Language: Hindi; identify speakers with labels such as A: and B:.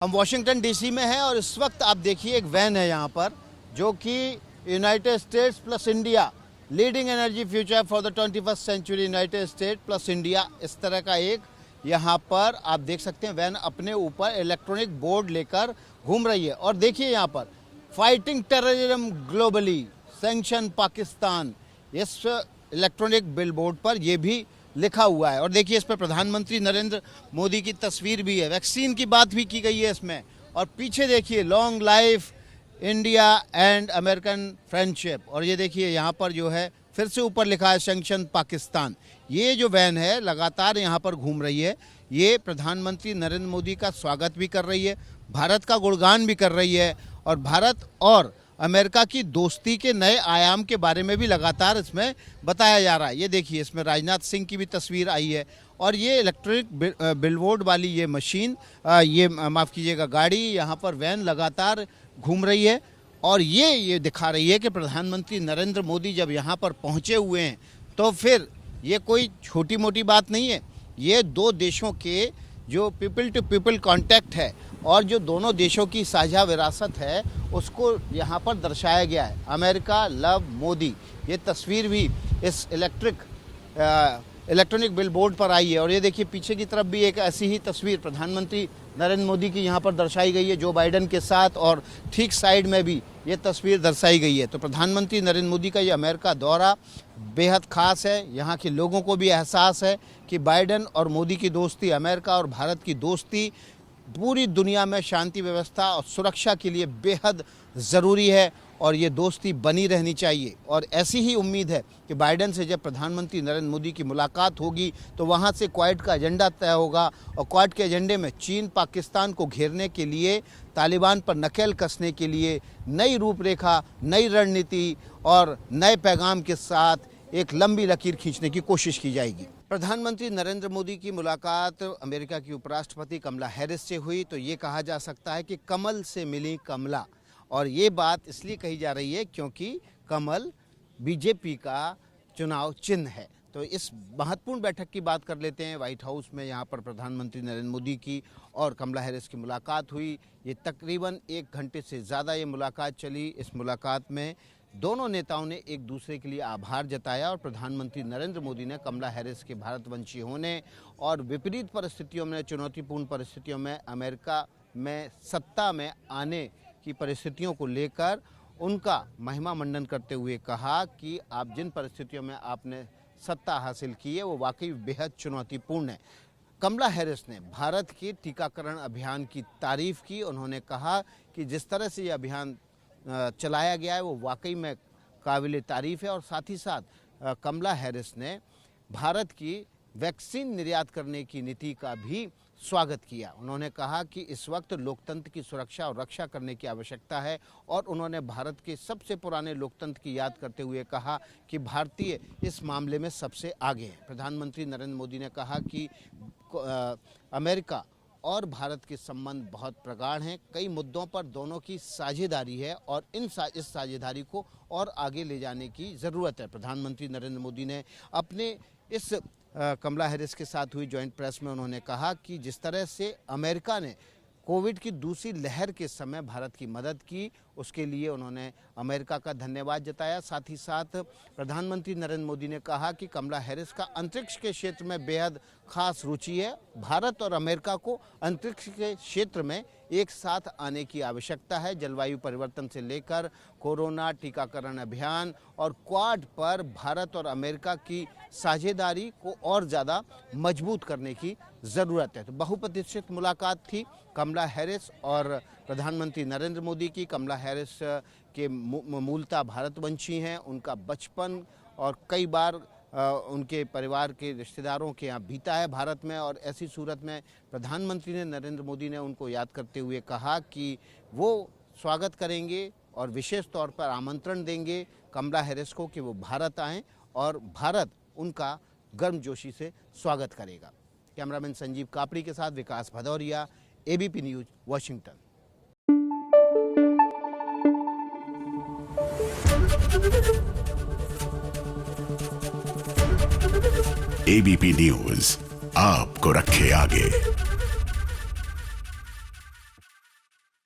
A: हम वॉशिंगटन डीसी में हैं और इस वक्त आप देखिए एक वैन है यहाँ पर जो कि United States plus India leading energy future for the 21st century United State plus India, इस तरह का एक यहाँ पर आप देख सकते हैं वैन अपने ऊपर इलेक्ट्रॉनिक बोर्ड लेकर घूम रही है। और देखिए यहाँ पर fighting terrorism globally sanction Pakistan, इस इलेक्ट्रॉनिक बिल बोर्ड पर यह भी लिखा हुआ है। और देखिए इस पर प्रधानमंत्री नरेंद्र मोदी की तस्वीर भी है, वैक्सीन की बात भी की गई है इसमें। और पीछे देखिए long life India and American friendship, और ये देखिए यहाँ पर जो है फिर से ऊपर लिखा है सैंक्शन पाकिस्तान। ये जो वैन है लगातार यहाँ पर घूम रही है, ये प्रधानमंत्री नरेंद्र मोदी का स्वागत भी कर रही है, भारत का गुणगान भी कर रही है और भारत और अमेरिका की दोस्ती के नए आयाम के बारे में भी लगातार इसमें बताया जा रहा है। ये देखिए इसमें राजनाथ सिंह की भी तस्वीर आई है। और ये इलेक्ट्रिक बिलबोर्ड वाली ये मशीन, ये माफ़ कीजिएगा गाड़ी, यहाँ पर वैन लगातार घूम रही है और ये दिखा रही है कि प्रधानमंत्री नरेंद्र मोदी जब यहाँ पर पहुँचे हुए हैं तो फिर ये कोई छोटी मोटी बात नहीं है। ये दो देशों के जो पीपल टू पीपल कांटेक्ट है और जो दोनों देशों की साझा विरासत है उसको यहाँ पर दर्शाया गया है। अमेरिका लव मोदी, ये तस्वीर भी इस इलेक्ट्रॉनिक बिलबोर्ड पर आई है। और ये देखिए पीछे की तरफ भी एक ऐसी ही तस्वीर प्रधानमंत्री नरेंद्र मोदी की यहाँ पर दर्शाई गई है जो बाइडेन के साथ, और ठीक साइड में भी ये तस्वीर दर्शाई गई है। तो प्रधानमंत्री नरेंद्र मोदी का ये अमेरिका दौरा बेहद ख़ास है। यहाँ के लोगों को भी एहसास है कि बाइडेन और मोदी की दोस्ती, अमेरिका और भारत की दोस्ती पूरी दुनिया में शांति व्यवस्था और सुरक्षा के लिए बेहद ज़रूरी है और ये दोस्ती बनी रहनी चाहिए। और ऐसी ही उम्मीद है कि बाइडेन से जब प्रधानमंत्री नरेंद्र मोदी की मुलाकात होगी तो वहाँ से क्वाड का एजेंडा तय होगा और क्वाड के एजेंडे में चीन पाकिस्तान को घेरने के लिए, तालिबान पर नकेल कसने के लिए नई रूपरेखा, नई रणनीति और नए पैगाम के साथ एक लंबी लकीर खींचने की कोशिश की जाएगी। प्रधानमंत्री नरेंद्र मोदी की मुलाकात अमेरिका की उपराष्ट्रपति कमला हैरिस से हुई तो ये कहा जा सकता है कि कमल से मिली कमला। और ये बात इसलिए कही जा रही है क्योंकि कमल बीजेपी का चुनाव चिन्ह है। तो इस महत्वपूर्ण बैठक की बात कर लेते हैं। व्हाइट हाउस में यहाँ पर प्रधानमंत्री नरेंद्र मोदी की और कमला हैरिस की मुलाकात हुई। ये तकरीबन 1 घंटे से ज़्यादा ये मुलाकात चली। इस मुलाकात में दोनों नेताओं ने एक दूसरे के लिए आभार जताया और प्रधानमंत्री नरेंद्र मोदी ने कमला हैरिस के भारतवंशी होने और विपरीत परिस्थितियों में, चुनौतीपूर्ण परिस्थितियों में अमेरिका में सत्ता में आने की परिस्थितियों को लेकर उनका महिमा मंडन करते हुए कहा कि आप जिन परिस्थितियों में आपने सत्ता हासिल की है वो वाकई बेहद चुनौतीपूर्ण है। कमला हैरिस ने भारत के टीकाकरण अभियान की तारीफ की। उन्होंने कहा कि जिस तरह से ये अभियान चलाया गया है वो वाकई में काबिल तारीफ है। और साथ ही साथ कमला हैरिस ने भारत की वैक्सीन निर्यात करने की नीति का भी स्वागत किया। उन्होंने कहा कि इस वक्त लोकतंत्र की सुरक्षा और रक्षा करने की आवश्यकता है और उन्होंने भारत के सबसे पुराने लोकतंत्र की याद करते हुए कहा कि भारतीय इस मामले में सबसे आगे है। प्रधानमंत्री नरेंद्र मोदी ने कहा कि अमेरिका और भारत के संबंध बहुत प्रगाढ़ हैं, कई मुद्दों पर दोनों की साझेदारी है और इस साझेदारी को और आगे ले जाने की ज़रूरत है। प्रधानमंत्री नरेंद्र मोदी ने अपने इस कमला हैरिस के साथ हुई जॉइंट प्रेस में उन्होंने कहा कि जिस तरह से अमेरिका ने कोविड की दूसरी लहर के समय भारत की मदद की, उसके लिए उन्होंने अमेरिका का धन्यवाद जताया। साथ ही साथ प्रधानमंत्री नरेंद्र मोदी ने कहा कि कमला हैरिस का अंतरिक्ष के क्षेत्र में बेहद खास रुचि है। भारत और अमेरिका को अंतरिक्ष के क्षेत्र में एक साथ आने की आवश्यकता है। जलवायु परिवर्तन से लेकर कोरोना, टीकाकरण अभियान और क्वाड पर भारत और अमेरिका की साझेदारी को और ज़्यादा मजबूत करने की ज़रूरत है। तो बहुप्रतीक्षित मुलाकात थी कमला हैरिस और प्रधानमंत्री नरेंद्र मोदी की। कमला हैरिस के मूलतः भारतवंशी हैं, उनका बचपन और कई बार उनके परिवार के रिश्तेदारों के यहाँ बीता है भारत में। और ऐसी सूरत में प्रधानमंत्री ने नरेंद्र मोदी ने उनको याद करते हुए कहा कि वो स्वागत करेंगे और विशेष तौर पर आमंत्रण देंगे कमला हैरिस को कि वो भारत आएँ और भारत उनका गर्मजोशी से स्वागत करेगा। कैमरामैन संजीव कापड़ी के साथ Vikas Bhadauria, ABP news, Washington.
B: ABP news आपको रखे आगे।